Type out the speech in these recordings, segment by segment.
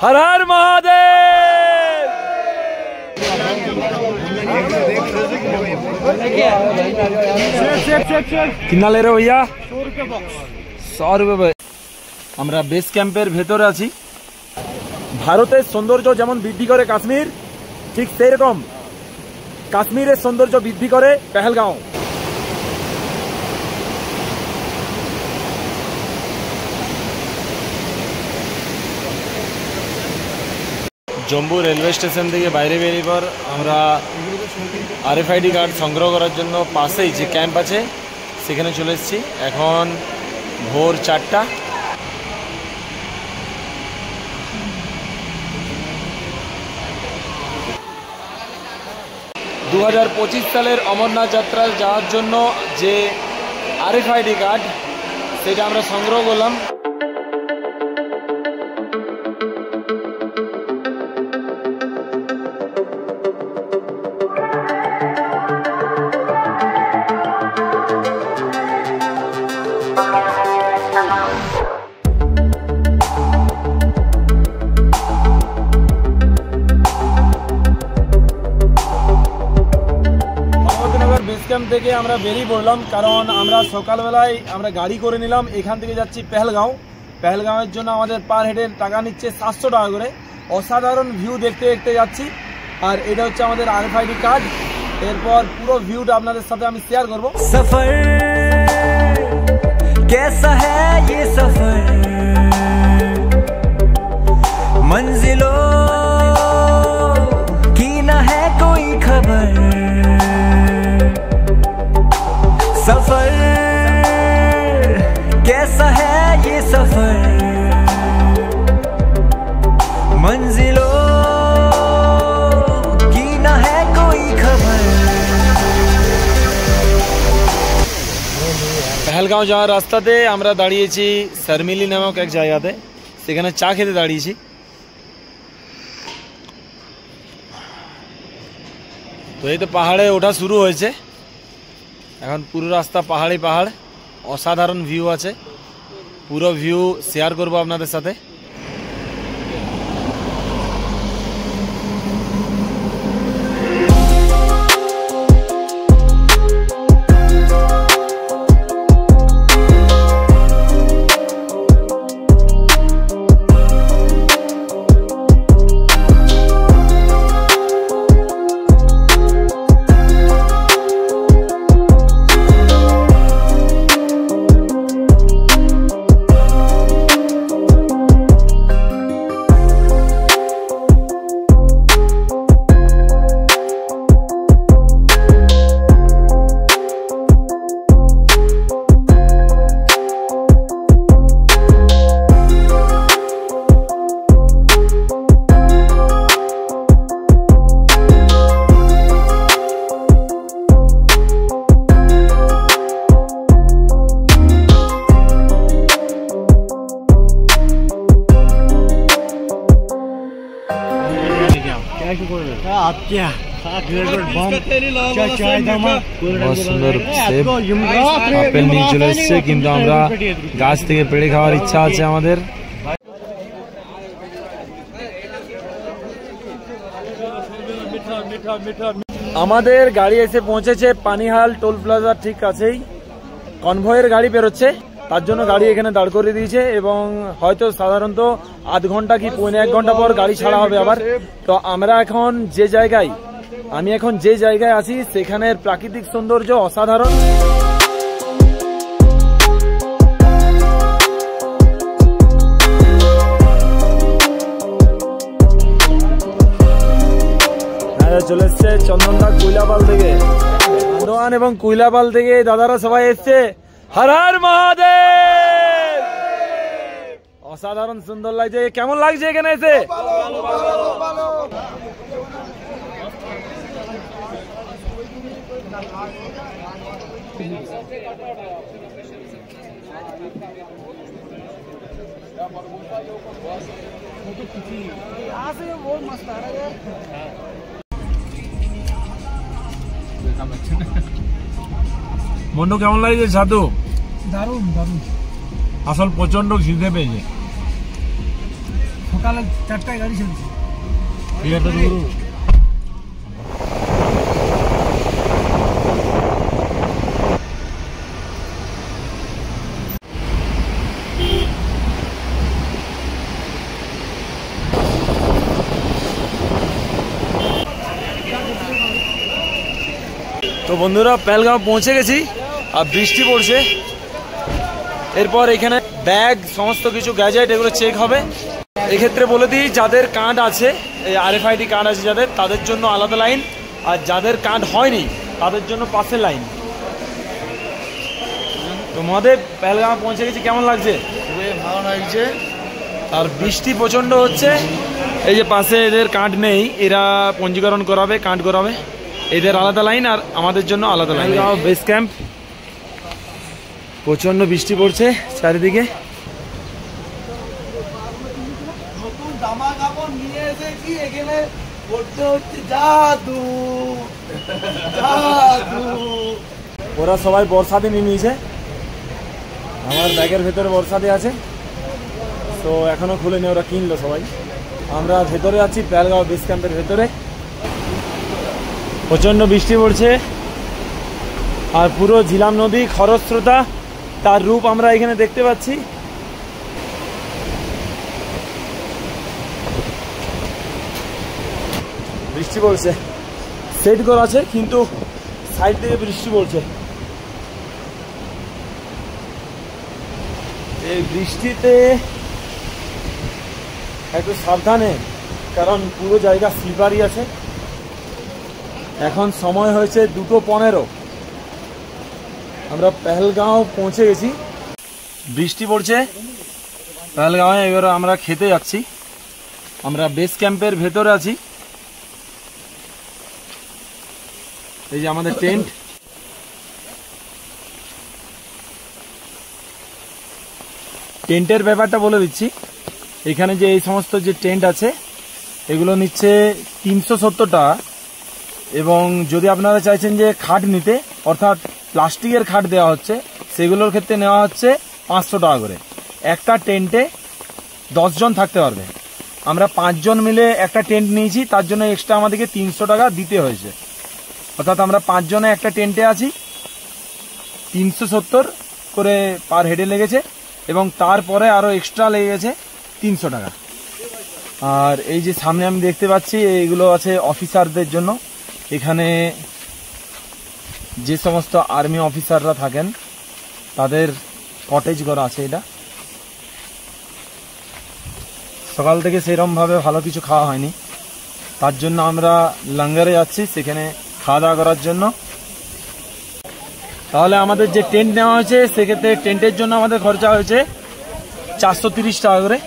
हर हर महादेव। कितना ले रहे हो भैया? 100 रुपये। আমরা বেস ক্যাম্পের ভেতরে আছি। ভারতের সৌন্দর্য যেমন বৃদ্ধি করে কাশ্মীর, ঠিক সেই রকম কাশ্মীরের সৌন্দর্য বৃদ্ধি করে পেহেলগাঁও। জম্মু রেলওয়ে স্টেশন থেকে বাইরে বেরিয়ে পর আমরা আরএফআইডি কার্ড সংগ্রহ করার জন্য পাশেই যে ক্যাম্প আছে সেখানে চলে এসেছি। এখন ভোর 4টা। দু 2025 সালের অমরনাথ যাত্রা যাওয়ার জন্য যে আরএফআইডি কার্ড সেটা আমরা সংগ্রহ করলাম। ক্যাম্প থেকে আমরা বেরিয়ে পড়লাম, কারণ আমরা সকালবেলায় আমরা গাড়ি করে নিলাম। এখান থেকে যাচ্ছি পেহেলগাঁও। পেহেলগাঁওয়ের জন্য আমাদের পার হেডের টাকা নিচ্ছে 700 টাকা করে। অসাধারণ ভিউ দেখতে দেখতে যাচ্ছি। আর এটা হচ্ছে আমাদের আরএফআইডি কার্ড। এরপর পুরো ভিউটা আপনাদের সাথে আমি শেয়ার করব। সফর कैसा है ये सफर, मंजिलों की ना है कोई खबर, सफर कैसा है ये सफर, मंजिलों की ना है कोई खबर। পেহেলগাঁও যাওয়ার রাস্তাতে আমরা দাঁড়িয়েছি শর্মিলি নামক এক জায়গাতে, সেখানে চা খেতে দাঁড়িয়েছি। তো এই তো পাহাড়ে ওঠা শুরু হয়েছে। এখন পুরো রাস্তা পাহাড়ি পাহাড়, অসাধারণ ভিউ আছে। পুরো ভিউ শেয়ার করব আপনাদের সাথে। बहुत सुंदर सेब আপেল নিয়ে চলে এসছে, কিন্তু আমরা গাছ থেকে পেড়ে খাওয়ার ইচ্ছা আছে আমাদের। আমাদের গাড়ি এসে পৌঁছেছে পানিহাল টোল প্লাজার ঠিক কাছেই। কনভয়ের গাড়ি বেরোচ্ছে, তার জন্য গাড়ি এখানে দাঁড় করে দিয়েছে এবং হয়তো সাধারণত আধ ঘন্টা কি 1.5 ঘন্টা পর গাড়ি ছাড়া হবে আবার। তো আমরা এখন আমি এখন যে জায়গায় আছি সেখানের প্রাকৃতিক সৌন্দর্য অসাধারণ। চলে এসছে চন্দনদা কুইলাপাল থেকে, আন্দোয়ান এবং কুইলাপাল থেকে দাদারা সবাই এসছে। হর হর মহাদেব। অসাধারণ সুন্দর লাগছে। কেমন লাগছে এখানে এসে? মন্ডু কেমন লাগছে? সাধু দারুণ দারুণ। আসল প্রচন্ড খিদে পেয়েছে। সকালে 4টায় গাড়ি চলছে। তো বন্ধুরা পেহেলগাঁও পৌঁছে গেছি আর বৃষ্টি পড়ছে। এরপর এখানে ব্যাগ সমস্ত কিছু গ্যাজেট এগুলো চেক হবে। এক্ষেত্রে বলে দিই যাদের কার্ড আছে RFID কার্ড আছে যাদের, তাদের জন্য আলাদা লাইন, আর যাদের কার্ড হয়নি তাদের জন্য পাশের লাইন। তো মহাদেব পেহেলগাঁও পৌঁছে গেছি, কেমন লাগছে? খুবই ভালো লাগছে। আর বৃষ্টি প্রচণ্ড হচ্ছে। এই যে পাশে এদের কার্ড নেই, এরা পঞ্জীকরণ করাবে, কার্ড করাবে। এদের আলাদা লাইন আর আমাদের জন্য আলাদা লাইন। বেস ক্যাম্প, প্রচণ্ড বৃষ্টি পড়ছে চারিদিকে। নতুন জামা কাপড় নিয়ে এসেছি, এখানে পড়তে হচ্ছে জাদু জাদু। ওরা সবাই বর্ষাতে নিয়ে নিয়েছে, আমার ব্যাগের ভেতরে বর্ষাতে আছে। তো এখনো খুলে নিয়ে ওরা কিনলো সবাই। আমরা ভেতরে আছি পেহেলগাঁও বেস ক্যাম্পের ভেতরে। প্রচণ্ড বৃষ্টি পড়ছে আর পুরো ঝিলাম নদী খরস্রোতা, তার রূপ আমরা এখানে দেখতে পাচ্ছি। বৃষ্টি পড়ছে, সেট করা আছে কিন্তু সাইড থেকে বৃষ্টি পড়ছে। এই বৃষ্টিতে একটু সাবধানে, কারণ পুরো জায়গা স্লিপারি আছে। এখন সময় হয়েছে 2:15। আমরা পেহেলগাঁও পৌঁছে গেছি। বৃষ্টি পড়ছে পেহেলগাঁওয়ে। এবার আমরা খেতে যাচ্ছি। আমরা বেস ক্যাম্পের ভেতরে আছি। এই যে আমাদের টেন্ট। টেন্টের ব্যাপারটা বলে দিচ্ছি। এখানে যে এই সমস্ত যে টেন্ট আছে এগুলো নিচ্ছে 370 টাকা, এবং যদি আপনারা চাইছেন যে খাট নিতে, অর্থাৎ প্লাস্টিকের খাট দেওয়া হচ্ছে, সেগুলোর ক্ষেত্রে নেওয়া হচ্ছে 500 টাকা করে। একটা টেন্টে 10 জন থাকতে পারবে। আমরা 5 জন মিলে একটা টেন্ট নিয়েছি, তার জন্য এক্সট্রা আমাদেরকে 300 টাকা দিতে হয়েছে। অর্থাৎ আমরা 5 জনে একটা টেন্টে আছি, 370 করে পার হেডে লেগেছে, এবং তারপরে আরো এক্সট্রা লেগে গেছে 300 টাকা। আর এই যে সামনে আমি দেখতে পাচ্ছি এইগুলো আছে অফিসারদের জন্য। এখানে যে সমস্ত আর্মি অফিসাররা থাকেন তাদের কটেজ করা আছে। এটা সকাল থেকে সেরকম ভাবে ভালো কিছু খাওয়া হয়নি, তার জন্য আমরা লঙ্গারে যাচ্ছি সেখানে খাওয়া দাওয়া করার জন্য। তাহলে আমাদের যে টেন্ট নেওয়া হয়েছে সেক্ষেত্রে টেন্টের জন্য আমাদের খরচা হয়েছে 430 টাকা করে।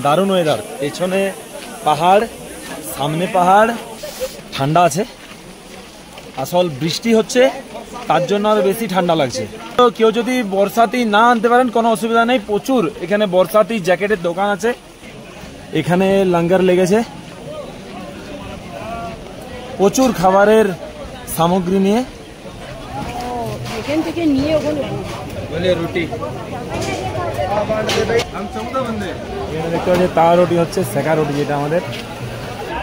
দারুণ ওয়েদার, পেছনে পাহাড়, সামনে পাহাড়, ঠান্ডা আছে। আসল বৃষ্টি হচ্ছে তার জন্য আরো বেশি ঠান্ডা লাগছে। তো কেউ যদি বর্ষাতি না আনতে পারেন কোনো অসুবিধা নেই, প্রচুর এখানে বর্ষাতি জ্যাকেটের দোকান আছে। এখানে লঙ্গার লেগেছে, প্রচুর খাবারের সামগ্রী নিয়ে। এখান থেকে নিয়ে ওখানে বলে রুটি দেখতে পাচ্ছি তাওয়া রুটি হচ্ছে, সেকা রুটি যেটা আমাদের।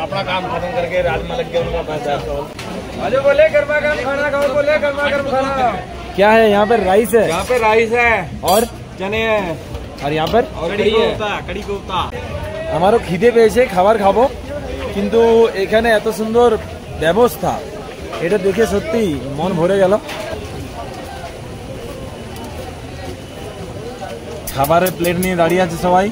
अपना काम खत्म करके राजमा लग गया उनका पैसा। अरे बोले गर्मा गर्म खाना खाओ, बोले गर्मा गर्म खाना। क्या है यहाँ पर? राइस है, यहाँ पे राइस है और चने है আর यहाँ पर कड़ी कोफ्ता, कड़ी कोफ्ता। আমারও খিদে পেয়েছে, খাবার খাবো, কিন্তু এখানে এত সুন্দর ব্যবস্থা, এটা দেখে সত্যি মন ভরে গেল। খাবারের প্লেট নিয়ে দাঁড়িয়ে আছে সবাই।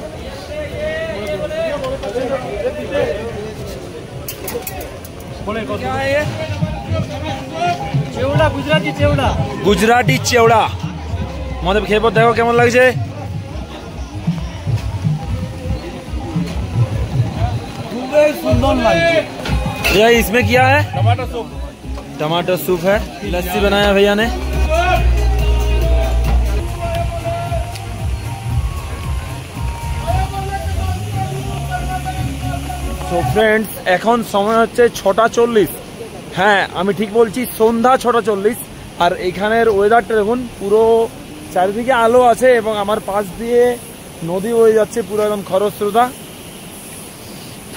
চেউড়া, গুজরাটি চেউড়া। গুজরাটি চেওড়া। আমাদের খেয়ে পর দেখো কেমন লাগছে। খুবই সুন্দর লাগছে। भैया इसमें क्या है? टमाटर सूप। टमाटर सूप है, लस्सी बनाया भैया ने। তো ফ্রেন্ডস এখন সময় হচ্ছে 6:40। হ্যাঁ আমি ঠিক বলছি, সন্ধ্যা 6:40। আর এখানের ওয়েদারটা দেখুন, পুরো চারিদিকে আলো আছে এবং আমার পাশ দিয়ে নদী বয়ে যাচ্ছে পুরো একদম খরস্রোতা।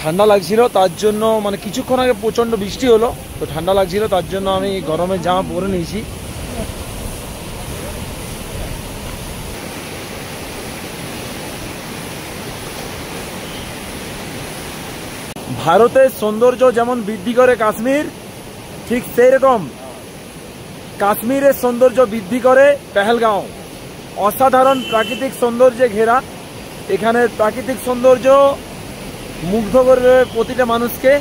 ঠান্ডা লাগছিল তার জন্য, মানে কিছুক্ষণ আগে প্রচণ্ড বৃষ্টি হলো, তো ঠান্ডা লাগছিল তার জন্য আমি গরমের জামা পরে নিয়েছি। ভারতের সৌন্দর্য যেমন বৃদ্ধি করে কাশ্মীর, ঠিক সেই রকম কাশ্মীরের সৌন্দর্য বৃদ্ধি করে পেহেলগাঁও। অসাধারণ প্রাকৃতিক সৌন্দর্যে ঘেরা এখানের প্রাকৃতিক সৌন্দর্য মুগ্ধ করবে প্রতিটা মানুষকে।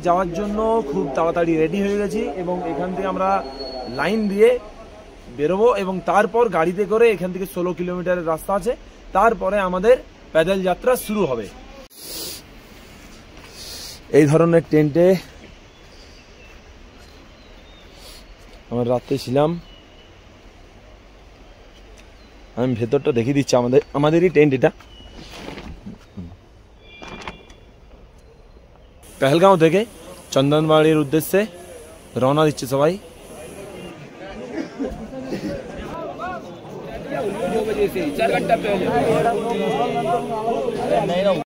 যাওয়ার জন্য খুব তাড়াতাড়ি রেডি হয়ে গেছি এবং এখান থেকে আমরা লাইন দিয়ে বেরোবো এবং তারপর গাড়িতে করে এখান থেকে 16 কিলোমিটারের রাস্তা আছে, তারপরে আমাদের প্যাডেল যাত্রা শুরু হবে। এই ধরনের টেন্টে আমরা রাত্রে ছিলাম। আমি ভেতরটা দেখিয়ে দিচ্ছি, আমাদেরই টেন্ট এটা। পেহেলগাঁও থেকে চন্দনবাড়ির উদ্দেশ্যে রওনা দিচ্ছে সবাই।